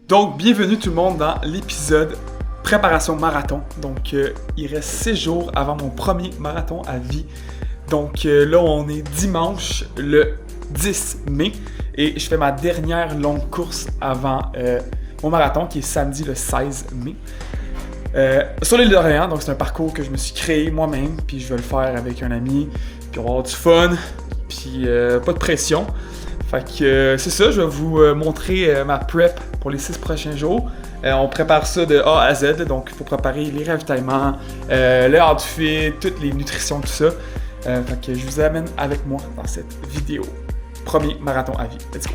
Donc, bienvenue tout le monde dans l'épisode préparation marathon. Donc, il reste 6 jours avant mon premier marathon à vie. Donc, là, on est dimanche le 10 mai et je fais ma dernière longue course avant mon marathon qui est samedi le 16 mai. Sur l'île d'Orléans, donc c'est un parcours que je me suis créé moi-même, puis je vais le faire avec un ami, puis on va avoir du fun, puis pas de pression. Fait que c'est ça, je vais vous montrer ma prep pour les 6 prochains jours. On prépare ça de A à Z, donc il faut préparer les ravitaillements, le outfit, toutes les nutritions, tout ça. Fait que je vous amène avec moi dans cette vidéo. Premier marathon à vie. Let's go!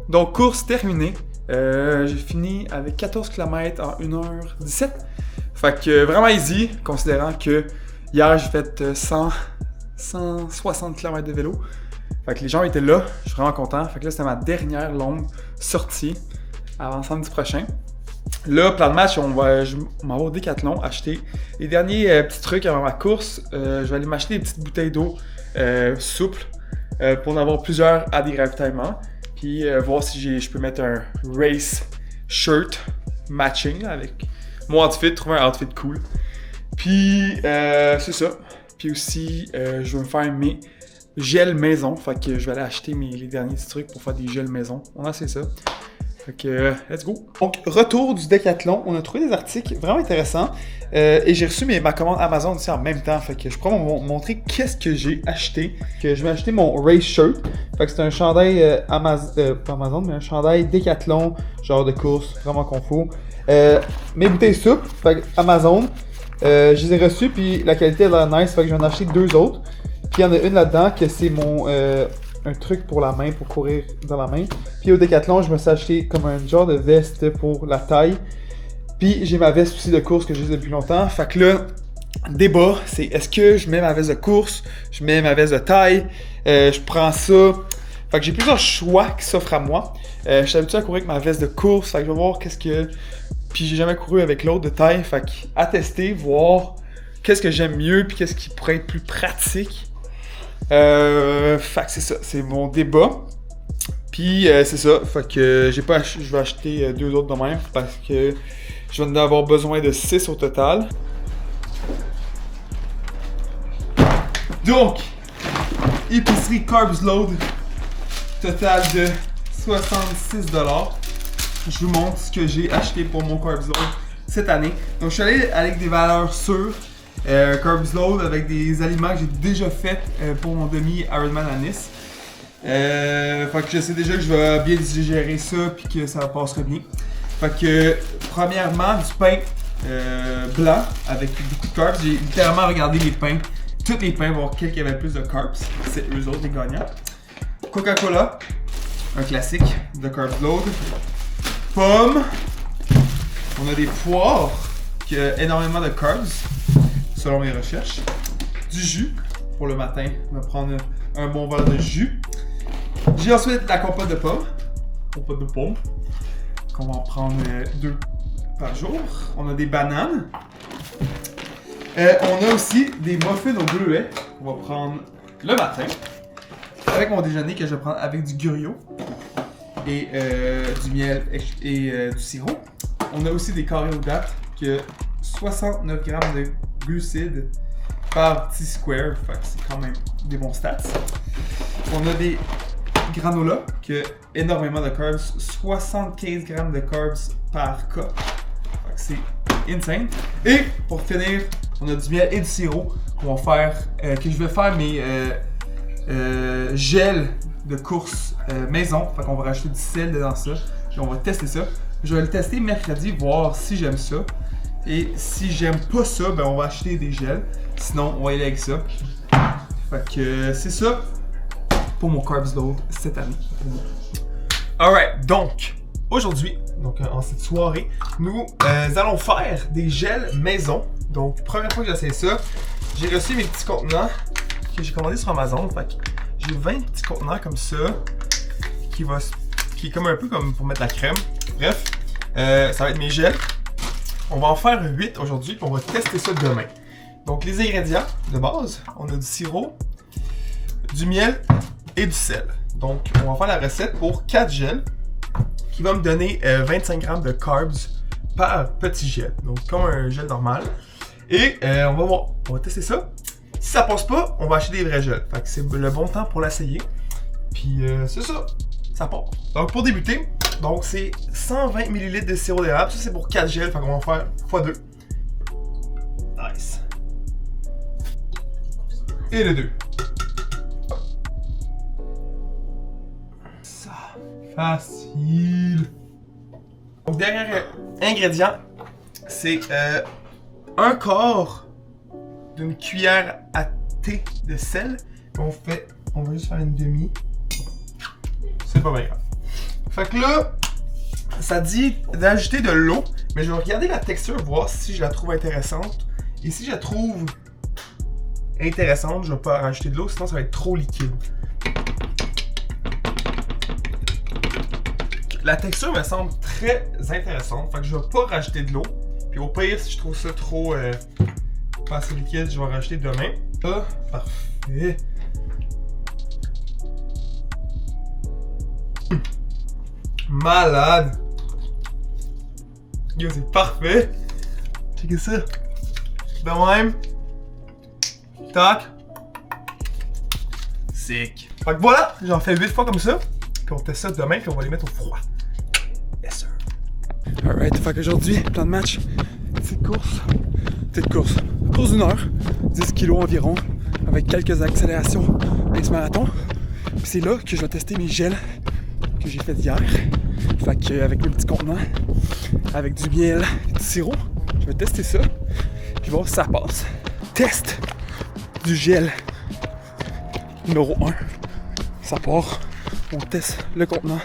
Donc, course terminée. J'ai fini avec 14 km en 1h17. Fait que vraiment easy, considérant que hier j'ai fait 160 km de vélo. Fait que les gens étaient là, je suis vraiment content. Fait que là, c'était ma dernière longue sortie avant samedi prochain. Là, plan de match, je m'en vais au Décathlon acheter les derniers petits trucs avant ma course. Je vais aller m'acheter des petites bouteilles d'eau souples pour en avoir plusieurs à des ravitaillements. Puis voir si je peux mettre un race shirt matching avec mon outfit, trouver un outfit cool. Puis c'est ça. Puis aussi, je vais me faire mes gels maison. Fait que je vais aller acheter les derniers petits trucs pour faire des gels maison. On a fait ça. Fait que let's go! Donc, retour du Décathlon. On a trouvé des articles vraiment intéressants. Et j'ai reçu ma commande Amazon aussi en même temps. Fait que je pourrais vous montrer qu'est-ce que j'ai acheté. Que je vais acheter mon race shirt. Fait que c'est un chandail pas Amazon, mais un chandail Décathlon, genre de course, vraiment confort. Mes bouteilles souples, fait que Amazon. Je les ai reçues, puis la qualité a l'air nice. Fait que j'en ai acheté 2 autres. Puis il y en a une là-dedans que c'est mon un truc pour la main, pour courir dans la main. Puis au Décathlon, je me suis acheté comme un genre de veste pour la taille. Puis j'ai ma veste aussi de course que j'ai depuis longtemps. Fait que là, débat, c'est est-ce que je mets ma veste de course, je mets ma veste de taille, je prends ça. Fait que j'ai plusieurs choix qui s'offrent à moi. Je suis habitué à courir avec ma veste de course, fait que je vais voir qu'est-ce que... Puis j'ai jamais couru avec l'autre de taille, fait que à tester, voir qu'est-ce que j'aime mieux, puis qu'est-ce qui pourrait être plus pratique. Fait que c'est ça, c'est mon débat. Puis c'est ça, fait que je vais acheter 2 autres de même parce que je vais en avoir besoin de 6 au total. Donc, épicerie Carbs Load, total de 66$. Je vous montre ce que j'ai acheté pour mon Carbs Load cette année. Donc je suis allé avec des valeurs sûres. Carbs Load avec des aliments que j'ai déjà fait pour mon demi-Ironman à Nice. Fait que je sais déjà que je vais bien digérer ça puis que ça passera bien. Fait que premièrement du pain blanc avec beaucoup de carbs. J'ai littéralement regardé les pains, tous les pains, voir quel qui avait le plus de carbs. C'est eux autres les gagnants. Coca-Cola, un classique de Carbs Load. Pommes. On a des poires qui ont énormément de carbs. Selon mes recherches. Du jus pour le matin. On va prendre un bon verre de jus. J'ai ensuite la compote de pommes. Compote de pommes. Qu'on va en prendre 2 par jour. On a des bananes. On a aussi des muffins au bleuet qu'on va prendre le matin. Avec mon déjeuner que je vais prendre avec du gurio. Et du miel et du sirop. On a aussi des carrés aux dattes que 69 grammes de glucides par petit square, fait que c'est quand même des bons stats. On a des granola qui a énormément de carbs, 75 grammes de carbs par cas, fait que c'est insane. Et pour finir, on a du miel et du sirop qu'on va faire, que je vais faire mes gels de course maison. Fait qu'on va rajouter du sel dans ça. Puis on va tester ça. Je vais le tester mercredi, voir si j'aime ça. Et si j'aime pas ça, ben on va acheter des gels. Sinon, on va y aller avec ça. Fait que c'est ça pour mon Carbs Load cette année. Alright, donc aujourd'hui, en cette soirée, nous allons faire des gels maison. Donc, première fois que j'essaie ça, j'ai reçu mes petits contenants que j'ai commandés sur Amazon. Fait que j'ai 20 petits contenants comme ça, qui est comme un peu comme pour mettre la crème. Bref, ça va être mes gels. On va en faire 8 aujourd'hui, puis on va tester ça demain. Donc, les ingrédients de base, on a du sirop, du miel et du sel. Donc, on va faire la recette pour 4 gels qui va me donner 25 grammes de carbs par petit gel. Donc, comme un gel normal. Et on va voir, on va tester ça. Si ça passe pas, on va acheter des vrais gels. Fait que c'est le bon temps pour l'essayer. Puis, c'est ça, ça part. Donc, pour débuter, donc c'est 120 ml de sirop d'érable. Ça, c'est pour 4 gels. Fait qu'on va faire x2. Nice. Et le 2. Ça, facile. Donc, dernier ingrédient, c'est un quart d'une cuillère à thé de sel. On va juste faire une demi. C'est pas bien grave. Fait que là, ça dit d'ajouter de l'eau, mais je vais regarder la texture, voir si je la trouve intéressante. Et si je la trouve intéressante, je vais pas rajouter de l'eau, sinon ça va être trop liquide. La texture me semble très intéressante, fait que je vais pas rajouter de l'eau. Puis au pire, si je trouve ça trop pas assez liquide, je vais rajouter demain. Ah, parfait. Malade. Yo, c'est parfait. Checkez ça. De même. Tac. Sick. Fait que voilà, j'en fais 8 fois comme ça. Puis on teste ça demain, puis on va les mettre au froid. Yes sir. Alright, fait qu'aujourd'hui, plan de match. Petite course. Course d'une heure. 10 kilos environ. Avec quelques accélérations avec ce marathon. Puis c'est là que je vais tester mes gels que j'ai fait hier. Fait que avec mes petits contenants, avec du miel et du sirop, je vais tester ça. Puis voir si ça passe. Test du gel numéro 1. Ça part. On teste le contenant.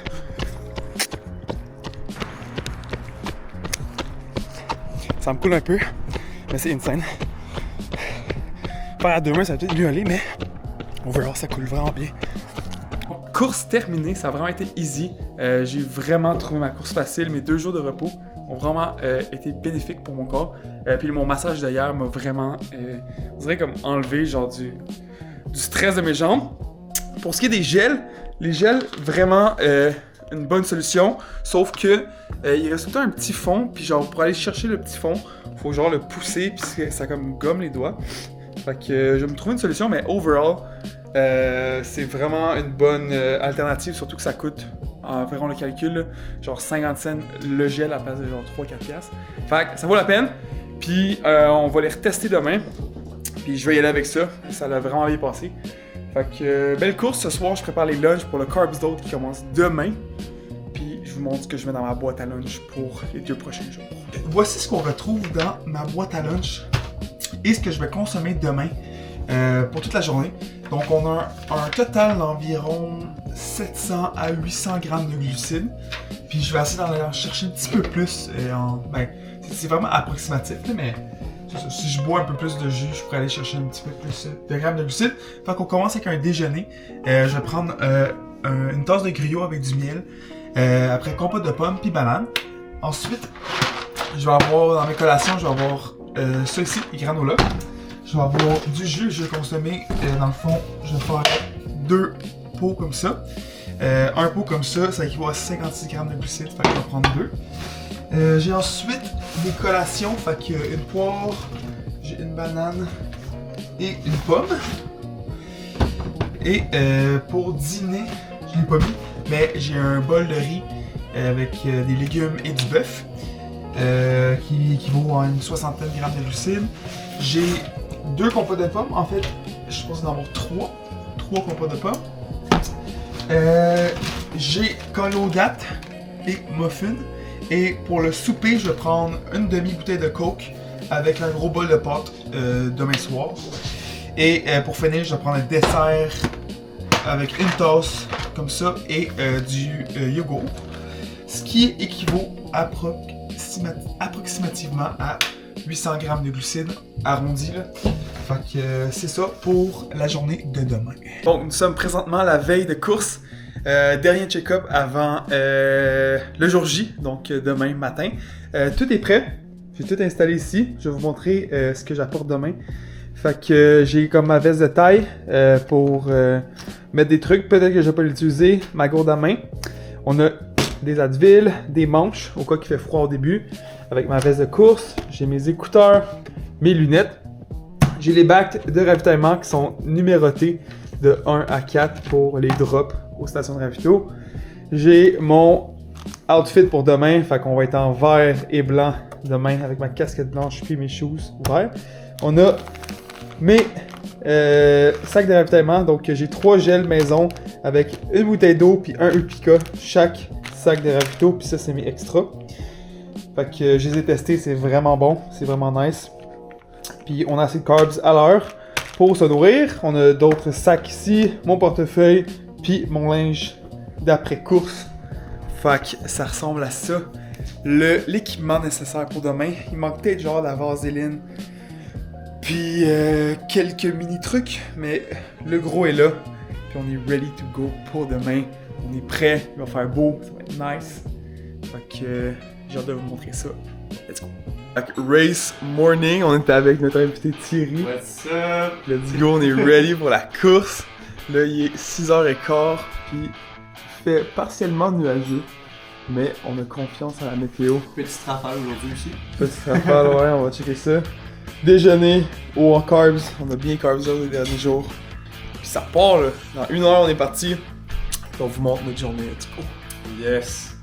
Ça me coule un peu, mais c'est insane. Faire à 2 mains, ça va peut-être mieux aller, mais on verra, ça coule vraiment bien. Course terminée, ça a vraiment été easy. J'ai vraiment trouvé ma course facile. Mes 2 jours de repos ont vraiment été bénéfiques pour mon corps. Puis mon massage d'hier m'a vraiment, on dirait comme enlevé genre du stress de mes jambes. Pour ce qui est des gels, les gels, vraiment une bonne solution. Sauf que il reste tout le temps un petit fond. Puis genre pour aller chercher le petit fond, faut genre le pousser puis ça comme gomme les doigts. Fait que je vais me trouver une solution, mais overall, c'est vraiment une bonne alternative, surtout que ça coûte environ le calcul, là, genre 50 cents le gel à la place de genre 3-4 piastres. Fait que ça vaut la peine. Puis on va les retester demain. Puis je vais y aller avec ça. Ça l'a vraiment bien passé. Fait que belle course ce soir. Je prépare les lunchs pour le Carbs Load qui commence demain. Puis je vous montre ce que je mets dans ma boîte à lunch pour les 2 prochains jours. Voici ce qu'on retrouve dans ma boîte à lunch et ce que je vais consommer demain pour toute la journée. Donc on a un total d'environ 700 à 800 grammes de glucides. Puis je vais essayer d'en aller chercher un petit peu plus. C'est vraiment approximatif, là, mais si je bois un peu plus de jus, je pourrais aller chercher un petit peu plus de grammes de glucides. Fait qu'on commence avec un déjeuner. Je vais prendre une tasse de griot avec du miel. Après compote de pommes puis banane. Ensuite, je vais avoir dans mes collations, je vais avoir ça ici, les granola. Je vais avoir du jus, je vais consommer, dans le fond, je vais faire 2 pots comme ça. Un pot comme ça, ça équivaut à 56 grammes de glucides, fait que je vais prendre 2. J'ai ensuite des collations, fait que une poire, j'ai une banane et une pomme. Et pour dîner, je l'ai pas mis, mais j'ai un bol de riz avec des légumes et du bœuf qui vaut une 60aine de grammes de glucides. J'ai 2 compotes de pommes, en fait, je pense d'en avoir 3 compotes de pommes. J'ai Cologat et muffin. Et pour le souper, je vais prendre une demi-bouteille de Coke avec un gros bol de pâtes demain soir. Et pour finir, je vais prendre un dessert avec une tasse comme ça et du yogourt. Ce qui équivaut approximativement à 800 grammes de glucides arrondis. Là. Fait que c'est ça pour la journée de demain. Bon, nous sommes présentement à la veille de course. Dernier check-up avant le jour J, donc demain matin. Tout est prêt. J'ai tout installé ici. Je vais vous montrer ce que j'apporte demain. Fait que j'ai comme ma veste de taille pour mettre des trucs. Peut-être que je vais pas l'utiliser. Ma gourde à main. On a des Advil, des manches au cas qu'il fait froid au début. Avec ma veste de course. J'ai mes écouteurs, mes lunettes. J'ai les bacs de ravitaillement qui sont numérotés de 1 à 4 pour les drops aux stations de ravito. J'ai mon outfit pour demain, fait qu'on va être en vert et blanc demain avec ma casquette blanche puis mes shoes verts. On a mes sacs de ravitaillement, donc j'ai 3 gels maison avec une bouteille d'eau puis un Ulpica chaque sac de ravito, puis ça c'est mes extras. Fait que je les ai testés, c'est vraiment bon, c'est vraiment nice. Puis on a assez de carbs à l'heure pour se nourrir. On a d'autres sacs ici, mon portefeuille, puis mon linge d'après-course. Fait que ça ressemble à ça. L'équipement nécessaire pour demain. Il manque peut-être genre de la vaseline, puis quelques mini-trucs, mais le gros est là. Puis on est ready to go pour demain. On est prêt, il va faire beau, ça va être nice. Fait que j'ai hâte de vous montrer ça. Let's go! Race morning, on était avec notre invité Thierry. What's up? Let's go, on est ready pour la course. Là, il est 6h15, puis il fait partiellement nuageux, mais on a confiance à la météo. Petite rafale aujourd'hui aussi. Petite rafale, ouais, on va checker ça. Déjeuner haut en carbs, on a bien carbs les derniers jours. Puis ça part là, dans 1 heure on est parti. Puis on vous montre notre journée, let's go. Yes.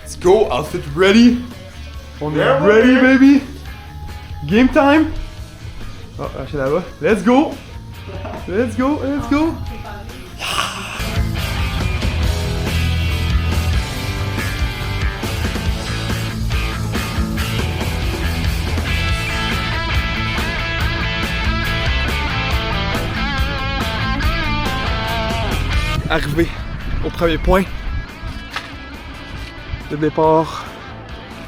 Let's go, outfit ready. On est ready, baby. Game time. Oh, lâchez là-bas. Let's go. Let's go, let's go. Arrivé au premier point. Le départ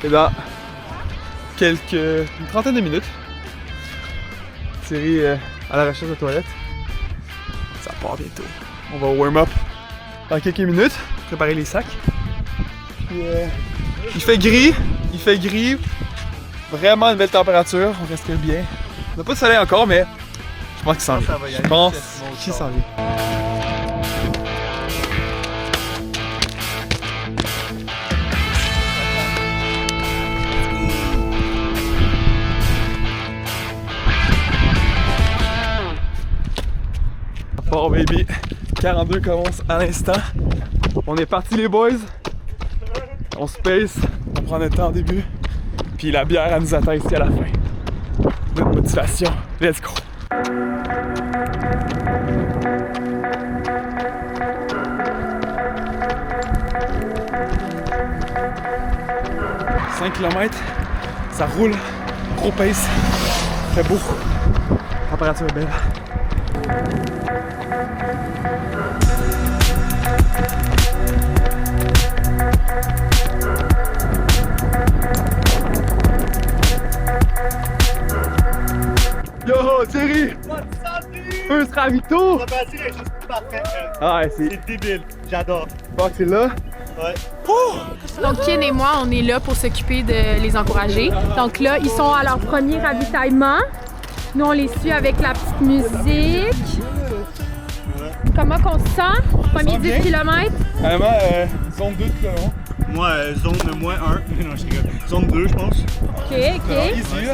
est dans une trentaine de minutes. Thierry à la recherche de toilette. Ça part bientôt. On va warm up dans quelques minutes, préparer les sacs. Puis, il fait gris. Vraiment une belle température, on respire bien. On n'a pas de soleil encore, mais je pense qu'il s'en vient. Je pense qu'il s'en vient. Bon baby, 42 commence à l'instant. On est parti les boys. On se pace, on prend notre temps au début. Puis la bière elle nous attend ici à la fin. Notre motivation, let's go! « 5 km, ça roule, gros pace, très beau, température est belle. Yo Thierry! First ravito! Ah ouais, C'est débile, j'adore. Fuck, c'est là? Ouais. Donc Ken et moi, on est là pour s'occuper de les encourager. Donc là, ils sont à leur premier ravitaillement. Nous, on les suit avec la petite musique. Comment qu'on se sent? Premier 10 km? Vraiment, zone 2 tout le long. Moi, zone moins 1. Non, je rigole. Zone 2, je pense. OK.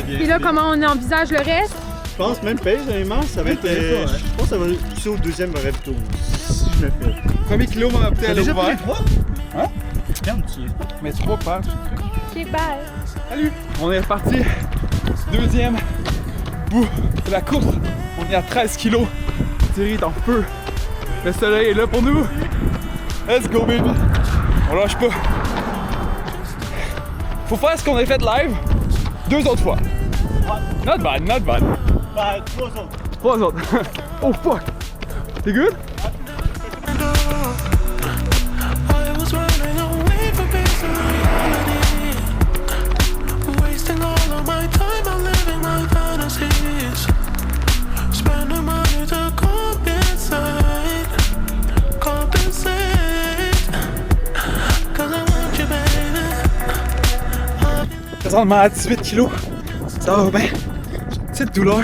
Puis là, comment on envisage le reste? Je pense même pace, honnêtement, ça va être. Je pense que ça va pousser au deuxième ravito. Si je me fais. Premier kilo m'a opté à Déjà l'ouvert. pris 3? Hein? Regarde, tu Mais 3 paires. OK, bye! Salut! On est reparti. Deuxième bout de la course. On est à 13 kilos. Thierry est en feu. Le soleil est là pour nous. Let's go, baby. On lâche pas. Faut faire ce qu'on a fait live 2 autres fois. Not bad, not bad. Bah, 3 autres. 3 autres. Oh fuck. T'es good? Présentement à 18 kg, ça va bien. Petite douleur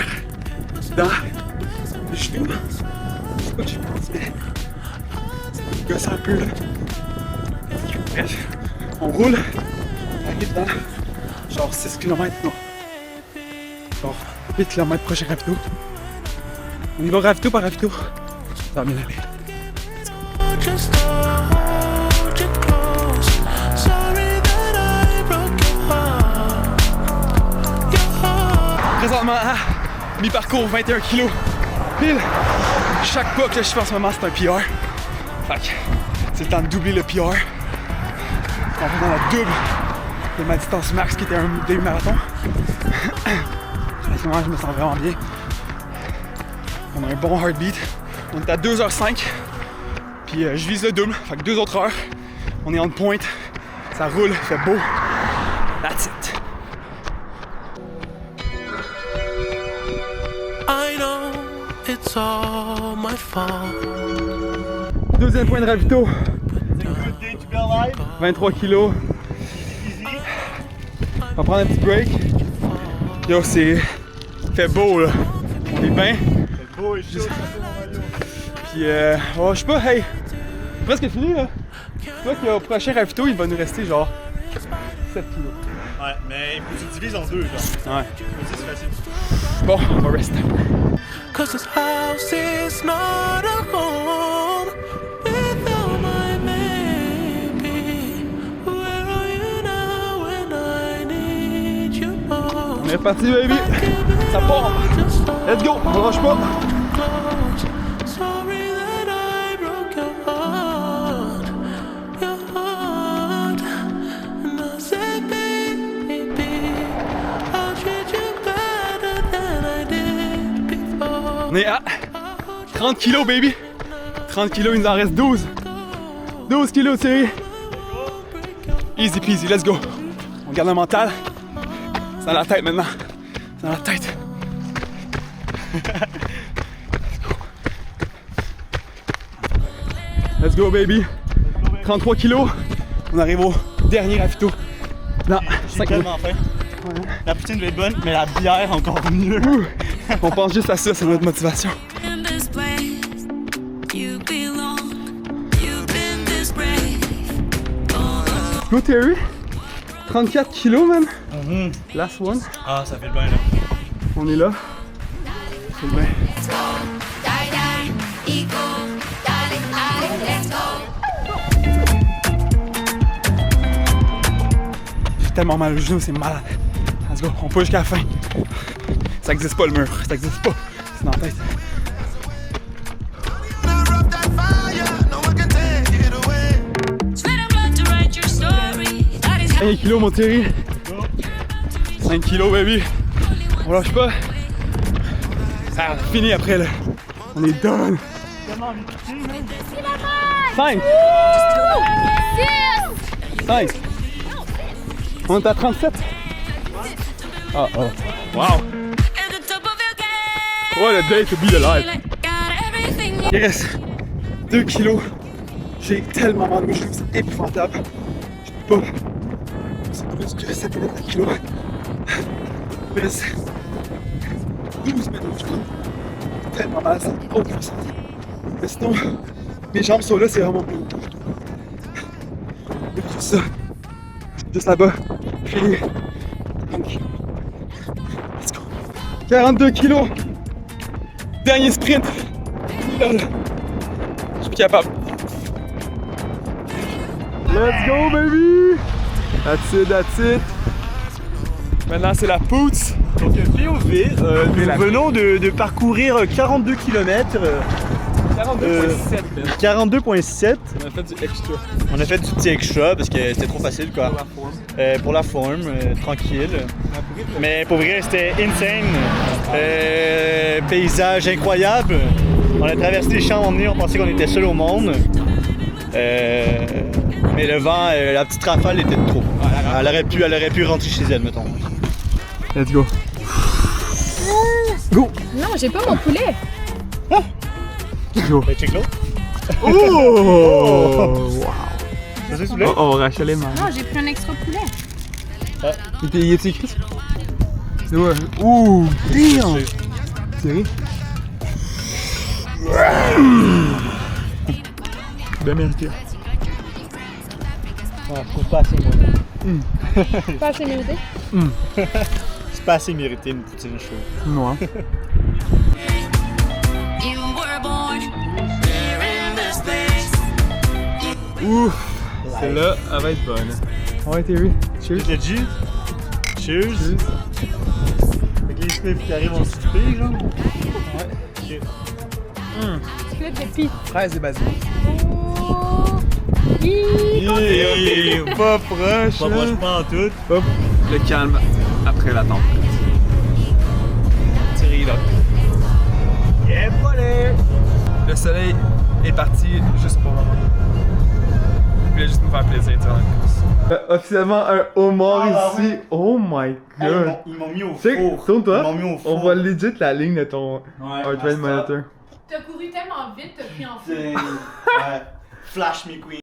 dans le genou. Je sais pas que je pense, mais ça gosse un peu là. Bref, on roule, on arrive dans genre 6 km, non. Genre 8 km prochain ravito. On y va ravito par ravito. Ça va bien aller. Présentement à mi-parcours, 21 kg. Pile, chaque pas que je fais en ce moment, c'est un PR. Fait que c'est le temps de doubler le PR. En faisant la double de ma distance max qui était un demi-marathon. En ce moment, je me sens vraiment bien. On a un bon heartbeat. On est à 2h05. Puis je vise le double. Fait que 2 autres heures. On est on point. Ça roule, il fait beau. That's it. It's all my fault. Deuxième point de ravito. Good day to be alive. 23 kg. On va prendre un petit break. Yo, c'est. Fait beau là. On est bien. C'est beau et chaud, ça fait mon maillot. Puis oh, je sais pas, hey. Presque fini là. Tu vois qu'au prochain ravito, il va nous rester genre 7 kg. Ouais, mais il faut que tu divises en 2, genre. Ouais. C'est facile. Bon, on va rester. Cause this house is not a home without my baby. Where are you now when I need you most? On est reparti, baby. Ça part. Let's go, on lâche pas. Sorry that I broke your heart, and I said, baby, I'll treat you better than I did before. On est à 30 kg, baby. 30 kg, il nous en reste 12. 12 kg, Thierry. Easy peasy, let's go. On garde le mental. C'est dans la tête maintenant. C'est dans la tête. Let's go, baby. 33 kg. On arrive au dernier ravito. Non, J'ai tellement faim. La poutine va être bonne, mais la bière encore mieux. On pense juste à ça, c'est notre motivation. In this place, you belong. You've been this brave. Go, Terry. 34 kg, man. Last one. Ah, ça fait le bien là. On est là. C'est bien. Let's go. Die, die, ego. Darling, let's go. J'ai tellement mal au genou, c'est malade. Let's go, on peut jusqu'à la fin. Ça existe pas le mur, ça existe pas. C'est dans la tête. 5 kg, mon Thierry. 5 kg, baby. On lâche pas. Ah, fini après là. On est done. 5. 5. On est à 37. Oh oh. Wow. At the top of your game. What a day to be alive. Got everything you Il reste 2 kilos. J'ai tellement mal au genou, c'est épouvantable. Je peux pas. C'est plus que 7 kilos. Il reste 12 minutes au genou. Tellement mal, ça n'a aucun sens. Mais sinon, mes jambes sont là, c'est vraiment beau. Et puis ça, juste là-bas, fini. Let's go. 42 kilos. Dernier sprint. Là, là. Je suis capable. Let's go, baby! That's it, that's it. Maintenant, c'est la poutre. Donc POV, nous la- venons de parcourir 42 km. 42,7 42,7. On a fait du extra On a fait du petit extra parce que c'était trop facile quoi. pour la forme. Pour la forme, tranquille. Mais pour vrai, c'était insane. Paysage incroyable. On a traversé les champs emmenés, on pensait qu'on était seul au monde. Mais le vent, la petite rafale était de trop. Elle aurait pu rentrer chez elle, mettons. Let's go. Non, j'ai pas mon poulet. Go. Check l'autre. Oh! Wow. C'est ça que tu voulais? Oh, Rachel est mal. Non, j'ai pris un extra poulet. Il est écrit ça? Ouais. Ouh! Damn! Sérieux? Bien mérité. C'est pas assez mérité. Pas assez mérité. C'est pas assez mérité une poutine chaude. Non. You were born here in this place. Ouf! Celle-là, elle va être bonne. Ouais, Terry. Cheers. Cheers, legit. Cheers. Fait que les sniffs qui arrivent en souper, genre. Ouais. Cheers. Poulet de pis. Fraise et basilic. Oh! Pas proche. Pas proche pas en tout. Hop. Le calme après la tempête. Thierry là. Yeah, buddy! Le soleil est parti juste pour le moment. Il voulait juste nous faire plaisir, tu vois. Officiellement un homard ici. Oh my god. Ils m'ont mis au Check, four. tourne-toi. Ils m'ont mis au four. On voit legit la ligne de ton heart rate monitor. T'as couru tellement vite, t'as pris en feu. Ouais. Flash me queen.